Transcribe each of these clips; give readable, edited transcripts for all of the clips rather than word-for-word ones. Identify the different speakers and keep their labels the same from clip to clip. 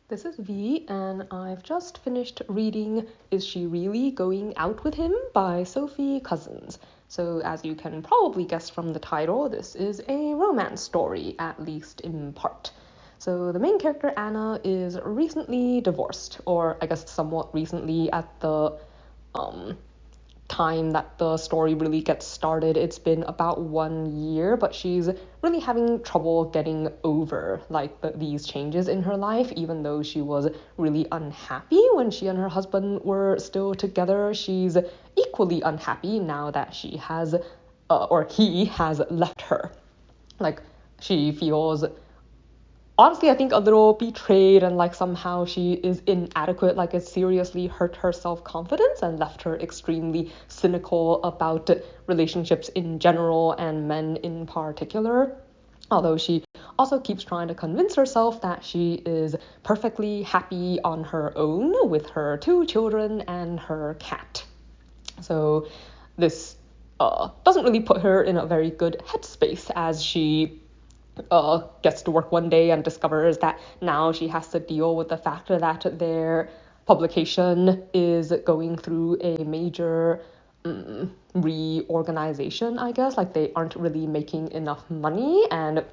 Speaker 1: This is V, and I've just finished reading Is She Really Going Out With Him by Sophie Cousens. So, as you can probably guess from the title, this is a romance story, at least in part. So, the main character, Anna, is recently divorced, or I guess somewhat recently at the time that the story really gets started. It's been about 1 year, but she's really having trouble getting over these changes in her life, even though she was really unhappy when she and her husband were still together. She's equally unhappy now that she has or he has left her. She feels, honestly, I think a little betrayed, and somehow she is inadequate. It seriously hurt her self-confidence and left her extremely cynical about relationships in general and men in particular. Although she also keeps trying to convince herself that she is perfectly happy on her own with her 2 children and her cat. So this doesn't really put her in a very good headspace as she gets to work one day and discovers that now she has to deal with the fact that their publication is going through a major reorganization, I guess. They aren't really making enough money, and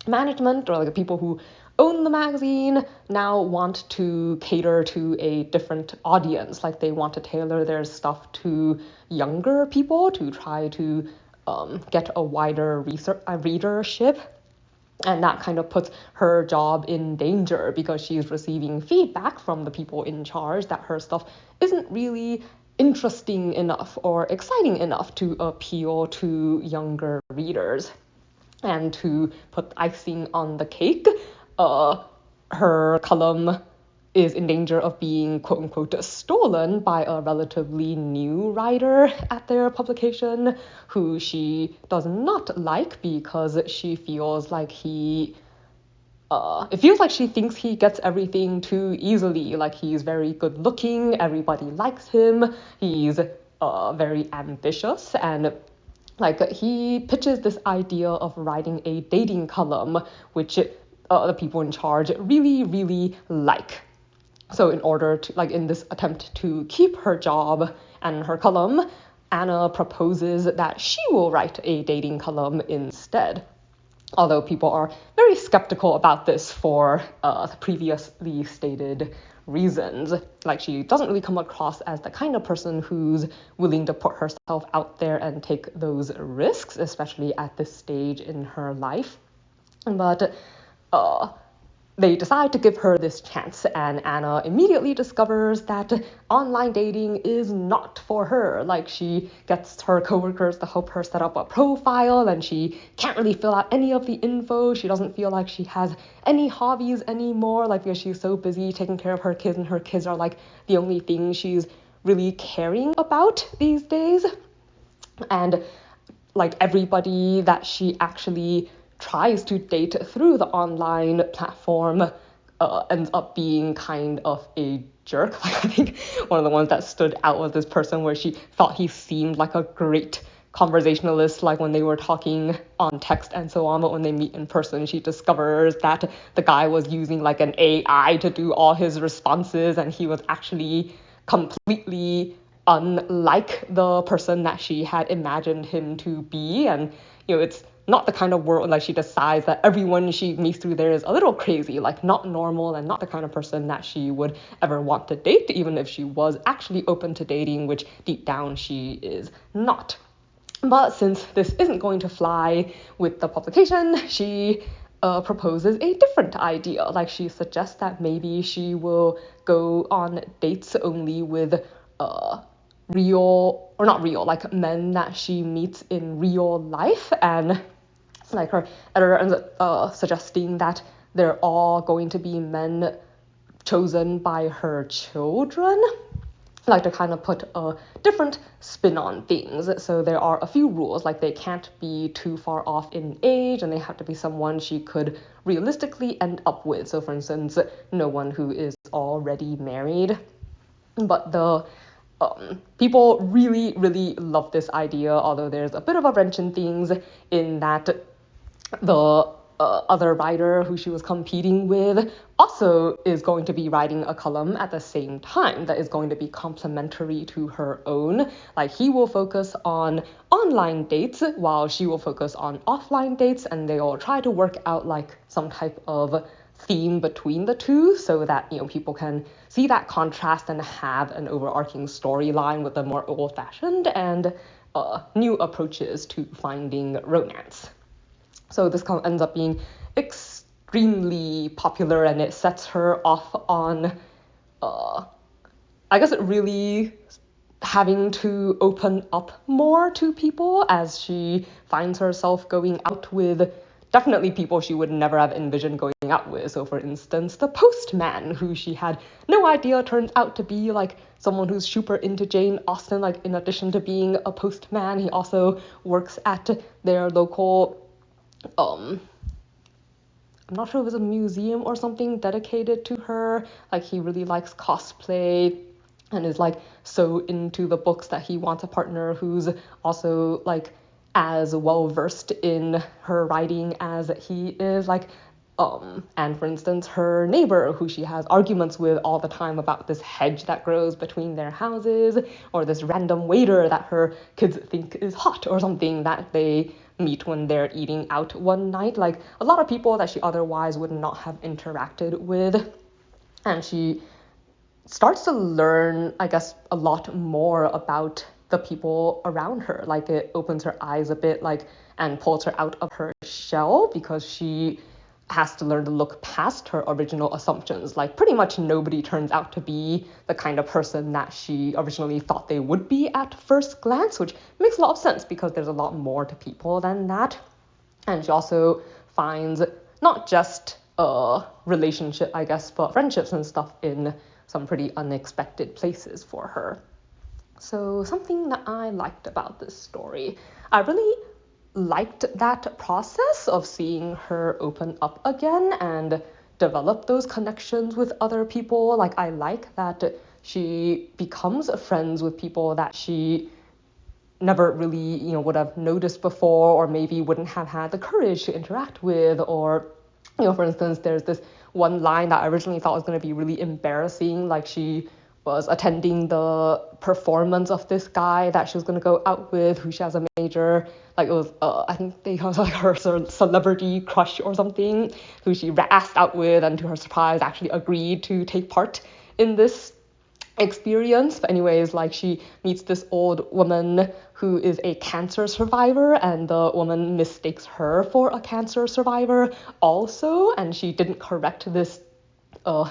Speaker 1: management, or the people who own the magazine, now want to cater to a different audience. They want to tailor their stuff to younger people to try to get a wider readership. And that kind of puts her job in danger because she's receiving feedback from the people in charge that her stuff isn't really interesting enough or exciting enough to appeal to younger readers. And to put icing on the cake, her column is in danger of being quote-unquote stolen by a relatively new writer at their publication who she does not like because she feels like it feels like she thinks he gets everything too easily. He's very good looking, everybody likes him, he's very ambitious, and he pitches this idea of writing a dating column, which the people in charge really, really like. So in order to, in this attempt to keep her job and her column, Anna proposes that she will write a dating column instead. Although people are very skeptical about this for previously stated reasons. She doesn't really come across as the kind of person who's willing to put herself out there and take those risks, especially at this stage in her life. But they decide to give her this chance, and Anna immediately discovers that online dating is not for her. She gets her coworkers to help her set up a profile, and she can't really fill out any of the info. She doesn't feel like she has any hobbies anymore, because she's so busy taking care of her kids, and her kids are the only thing she's really caring about these days. And everybody that she actually tries to date through the online platform ends up being kind of a jerk. I think one of the ones that stood out was this person where she thought he seemed like a great conversationalist, when they were talking on text and so on, but when they meet in person, she discovers that the guy was using an AI to do all his responses, and he was actually completely unlike the person that she had imagined him to be. And it's not the kind of world she decides that everyone she meets through there is a little crazy, not normal, and not the kind of person that she would ever want to date, even if she was actually open to dating, which deep down she is not. But since this isn't going to fly with the publication, she proposes a different idea. She suggests that maybe she will go on dates only with real, or not real, men that she meets in real life. And her editor ends up suggesting that they're all going to be men chosen by her children. To kind of put a different spin on things. So there are a few rules, they can't be too far off in age, and they have to be someone she could realistically end up with. So for instance, no one who is already married. But the people really, really love this idea, although there's a bit of a wrench in things in that the other writer who she was competing with also is going to be writing a column at the same time that is going to be complementary to her own. Like, he will focus on online dates while she will focus on offline dates, and they will try to work out like some type of theme between the two so that, you know, people can see that contrast and have an overarching storyline with a more old-fashioned and new approaches to finding romance. So this ends up being extremely popular, and it sets her off on, I guess, it really having to open up more to people as she finds herself going out with definitely people she would never have envisioned going out with. So for instance, the postman, who she had no idea turns out to be like someone who's super into Jane Austen. Like, in addition to being a postman, he also works at their local I'm not sure if it was a museum or something dedicated to her. Like, he really likes cosplay and is like so into the books that he wants a partner who's also like as well versed in her writing as he is. Like, and for instance, her neighbor, who she has arguments with all the time about this hedge that grows between their houses, or this random waiter that her kids think is hot or something that they meet when they're eating out one night. Like, a lot of people that she otherwise would not have interacted with. And she starts to learn, I guess, a lot more about the people around her. Like, it opens her eyes a bit, like, and pulls her out of her shell, because she has to learn to look past her original assumptions. Like, pretty much nobody turns out to be the kind of person that she originally thought they would be at first glance, which makes a lot of sense because there's a lot more to people than that. And she also finds not just a relationship, I guess, but friendships and stuff in some pretty unexpected places for her. So something that I liked about this story, I really liked that process of seeing her open up again and develop those connections with other people. Like, I like that she becomes friends with people that she never really, you know, would have noticed before, or maybe wouldn't have had the courage to interact with. Or, you know, for instance, there's this one line that I originally thought was going to be really embarrassing. Like, she was attending the performance of this guy that she was going to go out with, who she has a major, like, it was, I think they called like her celebrity crush or something, who she asked out with, and to her surprise actually agreed to take part in this experience. But anyways, like, she meets this old woman who is a cancer survivor, and the woman mistakes her for a cancer survivor also, and she didn't correct this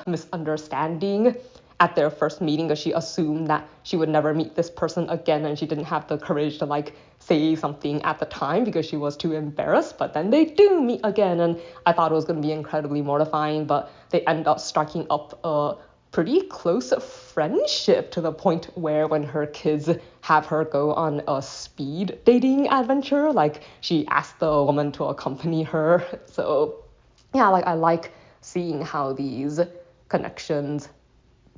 Speaker 1: misunderstanding at their first meeting, because she assumed that she would never meet this person again, and she didn't have the courage to like say something at the time because she was too embarrassed. But then they do meet again, and I thought it was going to be incredibly mortifying, but they end up striking up a pretty close friendship, to the point where when her kids have her go on a speed dating adventure, like, she asked the woman to accompany her. So yeah, like, I like seeing how these connections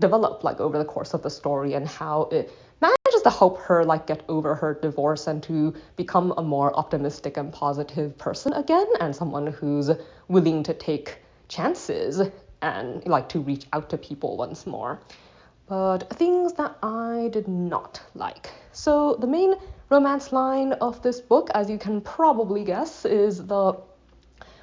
Speaker 1: develop like over the course of the story, and how it manages to help her like get over her divorce and to become a more optimistic and positive person again, and someone who's willing to take chances and like to reach out to people once more. But things that I did not like. So the main romance line of this book, as you can probably guess, is the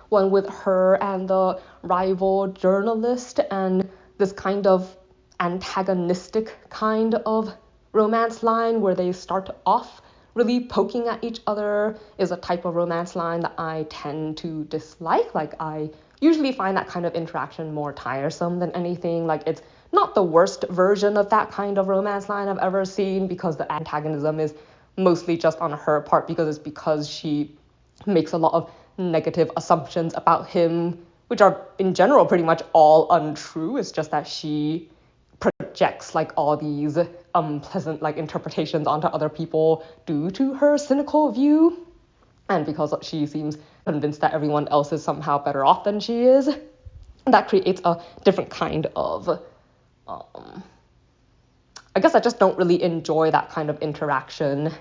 Speaker 1: one with her and the rival journalist, and this kind of antagonistic kind of romance line where they start off really poking at each other is a type of romance line that I tend to dislike. Like, I usually find that kind of interaction more tiresome than anything. Like, it's not the worst version of that kind of romance line I've ever seen, because the antagonism is mostly just on her part, because she makes a lot of negative assumptions about him, which are in general pretty much all untrue. It's just that she projects like all these unpleasant like interpretations onto other people due to her cynical view, and because she seems convinced that everyone else is somehow better off than she is. That creates a different kind of I guess I just don't really enjoy that kind of interaction.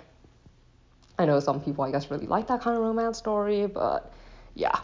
Speaker 1: I know some people, I guess, really like that kind of romance story, but yeah.